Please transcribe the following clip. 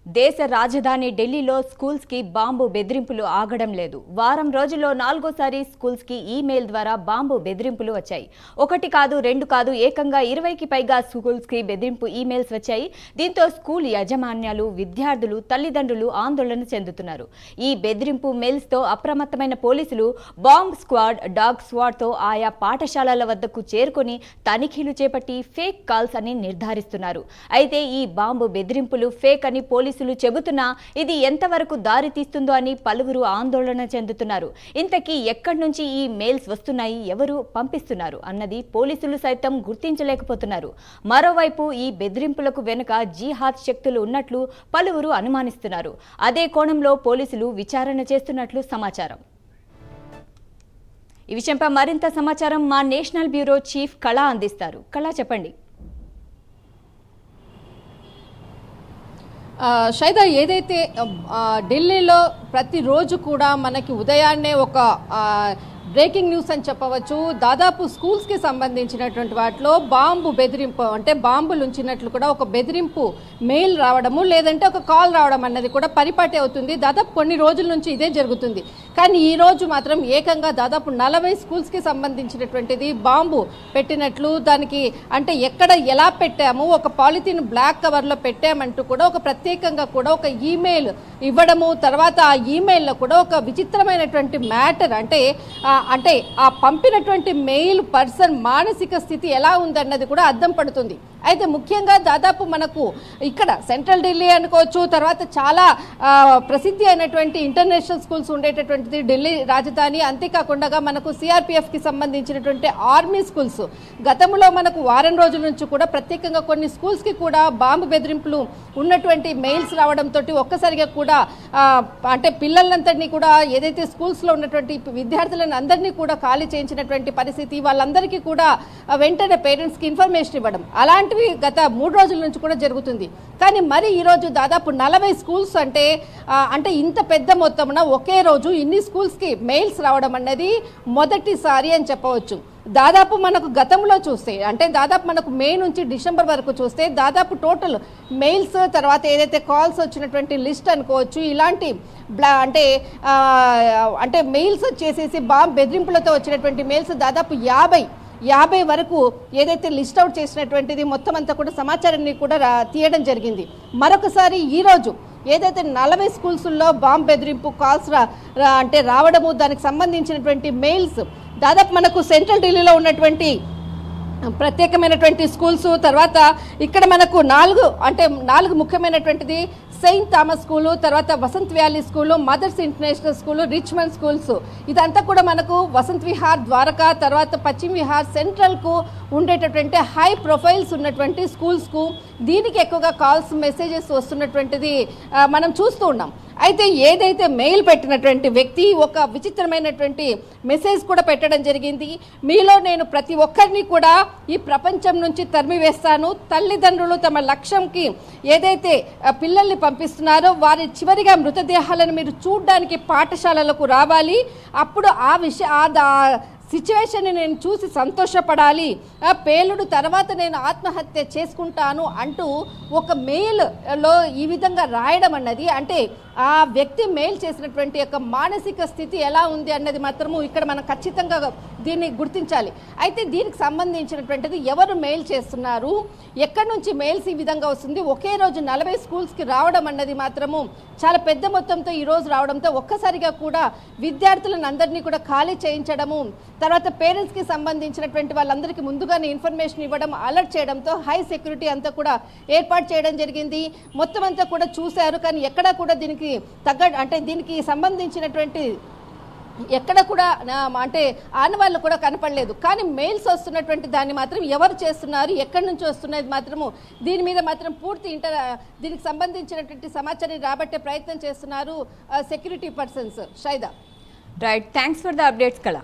దేశ రాజధాని ఢిల్లీలో స్కూల్స్ కి బాంబు బెదిరింపులు ఆగడం లేదు. వారం రోజుల్లో 4వ సారి స్కూల్స్ కి ఈమెయిల్ ద్వారా బాంబు బెదిరింపులు వచ్చాయి. ఒకటి కాదు, రెండు కాదు, ఏకంగా 20కి పైగా స్కూల్స్ కి బెదిరింపు ఈమెయిల్స్ వచ్చాయి. దీంతో స్కూల్ యాజమాన్యాలు, విద్యార్థులు, తల్లిదండ్రులు ఆందోళన చెందుతున్నారు. ఈ బెదిరింపు మెయిల్స్ తో అప్రమత్తమైన పోలీసులు బాంబ్ స్క్వాడ్, డాగ్ స్క్వాడ్ తో ఆయా పాఠశాలల వద్దకు చేరుకొని తనిఖీలు చేపట్టి ఫేక్ కాల్స్ అని నిర్ధారిస్తున్నారు. అయితే ఈ బాంబు బెదిరింపులు ఫేక్ అని పోలీసులు చెబుతున్నా ఇది ఎంతవరకు దారి తీస్తుందో అని పలువురు ఆందోళన చెందుతున్నారు. ఇంతకీ ఎక్కడి నుంచి ఈ మెయిల్స్ వస్తున్నాయి, ఎవరు పంపిస్తున్నారు అన్నది పోలీసులు సైతం గుర్తించలేకపోతున్నారు. మరోవైపు ఈ బెదిరింపులకు వెనుక జిహాద్ శక్తులు ఉన్నట్లు పలువురు అనుమానిస్తున్నారు. అదే కోణంలో పోలీసులు విచారణ చేస్తున్నట్లు సమాచారం. ఈ విషయంపై మరింత సమాచారం మా నేషనల్ బ్యూరో చీఫ్ కళ అందిస్తారు. కళ, చెప్పండి. షైదా, ఏదైతే ఢిల్లీలో ప్రతిరోజు కూడా మనకి ఉదయాన్నే ఒక బ్రేకింగ్ న్యూస్ అని చెప్పవచ్చు. దాదాపు స్కూల్స్కి సంబంధించినటువంటి వాటిలో బాంబు బెదిరింపు, అంటే బాంబులు ఉంచినట్లు కూడా ఒక బెదిరింపు మెయిల్ రావడము, లేదంటే ఒక కాల్ రావడం అన్నది కూడా పరిపాటి అవుతుంది. దాదాపు కొన్ని రోజుల నుంచి ఇదే జరుగుతుంది. కానీ ఈ రోజు మాత్రం ఏకంగా దాదాపు 40 స్కూల్స్కి సంబంధించినటువంటిది బాంబు పెట్టినట్లు, దానికి అంటే ఎక్కడ ఎలా పెట్టాము, ఒక పాలిథిన్ బ్లాక్ కవర్లో పెట్టామంటూ కూడా ఒక ప్రత్యేకంగా కూడా ఒక ఈమెయిల్ ఇవ్వడము, తర్వాత ఆ ఈమెయిల్లో కూడా ఒక విచిత్రమైనటువంటి మ్యాటర్, అంటే ఆ పంపినటువంటి మెయిల్ పర్సన్ మానసిక స్థితి ఎలా ఉందన్నది కూడా అర్థం పడుతుంది. అయితే ముఖ్యంగా దాదాపు మనకు ఇక్కడ సెంట్రల్ ఢిల్లీ అనుకోవచ్చు, తర్వాత చాలా ప్రసిద్ధి అయినటువంటి ఇంటర్నేషనల్ స్కూల్స్ ఉండేటటువంటిది ఢిల్లీ రాజధాని. అంతేకాకుండా మనకు సిఆర్పిఎఫ్కి సంబంధించినటువంటి ఆర్మీ స్కూల్స్ గతంలో మనకు వారం రోజుల నుంచి కూడా ప్రత్యేకంగా కొన్ని స్కూల్స్కి కూడా బాంబు బెదిరింపులు ఉన్నటువంటి మెయిల్స్ రావడంతో ఒక్కసారిగా కూడా అంటే పిల్లలందరినీ కూడా, ఏదైతే స్కూల్స్లో ఉన్నటువంటి విద్యార్థులను అందరినీ కూడా ఖాళీ చేయించినటువంటి పరిస్థితి, వాళ్ళందరికీ కూడా వెంటనే పేరెంట్స్కి ఇన్ఫర్మేషన్ ఇవ్వడం అలాంటి గత 3 రోజుల నుంచి కూడా జరుగుతుంది. కానీ మరి ఈరోజు దాదాపు 40 స్కూల్స్ అంటే ఇంత పెద్ద మొత్తమున ఒకే రోజు ఇన్ని స్కూల్స్కి మెయిల్స్ రావడం అన్నది మొదటిసారి అని చెప్పవచ్చు. దాదాపు మనకు గతంలో చూస్తే, అంటే దాదాపు మనకు మే నుంచి డిసెంబర్ వరకు చూస్తే దాదాపు టోటల్ మెయిల్స్, తర్వాత ఏదైతే కాల్స్ వచ్చినటువంటి లిస్ట్ అనుకోవచ్చు, ఇలాంటి అంటే మెయిల్స్ వచ్చేసేసి బాంబ్ బెదిరింపులతో వచ్చినటువంటి మెయిల్స్ దాదాపు 50 వరకు ఏదైతే లిస్ట్ అవుట్ చేసినటువంటిది మొత్తం అంతా కూడా సమాచారాన్ని కూడా తీయడం జరిగింది. మరొకసారి ఈరోజు ఏదైతే 40 స్కూల్స్లో బాంబ్ బెదిరింపు కాల్స్ రావడము, దానికి సంబంధించినటువంటి మెయిల్స్ దాదాపు మనకు సెంట్రల్ ఢిల్లీలో ఉన్నటువంటి ప్రత్యేకమైనటువంటి స్కూల్స్, తర్వాత ఇక్కడ మనకు 4 ముఖ్యమైనటువంటిది సెయింట్ థామస్ స్కూలు, తర్వాత Vasant Valley school, Mother's International school, Richmond schools, ఇదంతా కూడా మనకు వసంత్ విహార్, ద్వారకా, తర్వాత పశ్చిమ విహార్, సెంట్రల్కు ఉండేటటువంటి హై ప్రొఫైల్స్ ఉన్నటువంటి స్కూల్స్కు దీనికి ఎక్కువగా కాల్స్, మెసేజెస్ వస్తున్నటువంటిది మనం చూస్తూ ఉన్నాం. అయితే ఏదైతే మెయిల్ పెట్టినటువంటి వ్యక్తి ఒక విచిత్రమైనటువంటి మెసేజ్ కూడా పెట్టడం జరిగింది. మీలో నేను ప్రతి ఒక్కరిని కూడా ఈ ప్రపంచం నుంచి తరిమివేస్తాను. తల్లిదండ్రులు తమ లక్ష్యంకి ఏదైతే పిల్లల్ని పంపిస్తున్నారో వారి చివరిగా మృతదేహాలను మీరు చూడడానికి పాఠశాలలకు రావాలి. అప్పుడు సిచ్యువేషన్ని నేను చూసి సంతోషపడాలి. పేలుడు తర్వాత నేను ఆత్మహత్య చేసుకుంటాను అంటూ ఒక మెయిల్లో ఈ విధంగా రాయడం అన్నది, అంటే ఆ వ్యక్తి మెయిల్ చేసినటువంటి యొక్క మానసిక స్థితి ఎలా ఉంది అన్నది మాత్రము ఇక్కడ మనం ఖచ్చితంగా దీన్ని గుర్తించాలి. అయితే దీనికి సంబంధించినటువంటిది ఎవరు మెయిల్ చేస్తున్నారు, ఎక్కడి నుంచి మెయిల్స్ ఈ విధంగా వస్తుంది, ఒకే రోజు 40 స్కూల్స్కి రావడం అన్నది మాత్రము చాలా పెద్ద మొత్తంతో ఈరోజు రావడంతో ఒక్కసారిగా కూడా విద్యార్థులను అందరినీ కూడా ఖాళీ చేయించడము, తర్వాత పేరెంట్స్కి సంబంధించినటువంటి వాళ్ళందరికీ ముందుగానే ఇన్ఫర్మేషన్ ఇవ్వడం, అలర్ట్ చేయడంతో హై సెక్యూరిటీ అంతా కూడా ఏర్పాటు చేయడం జరిగింది. మొత్తం అంతా కూడా చూశారు, కానీ ఎక్కడా కూడా దీనికి దీనికి సంబంధించినటువంటి ఎక్కడ కూడా ఆనవాళ్ళు కూడా కనపడలేదు. కానీ మెయిల్స్ వస్తున్నటువంటి దాన్ని మాత్రం ఎవరు చేస్తున్నారు, ఎక్కడి నుంచి వస్తున్నది మాత్రము దీని మీద మాత్రం దీనికి సంబంధించినటువంటి సమాచారం రాబట్టే ప్రయత్నం చేస్తున్నారు security persons. Shaida, right, thanks for the updates కళ.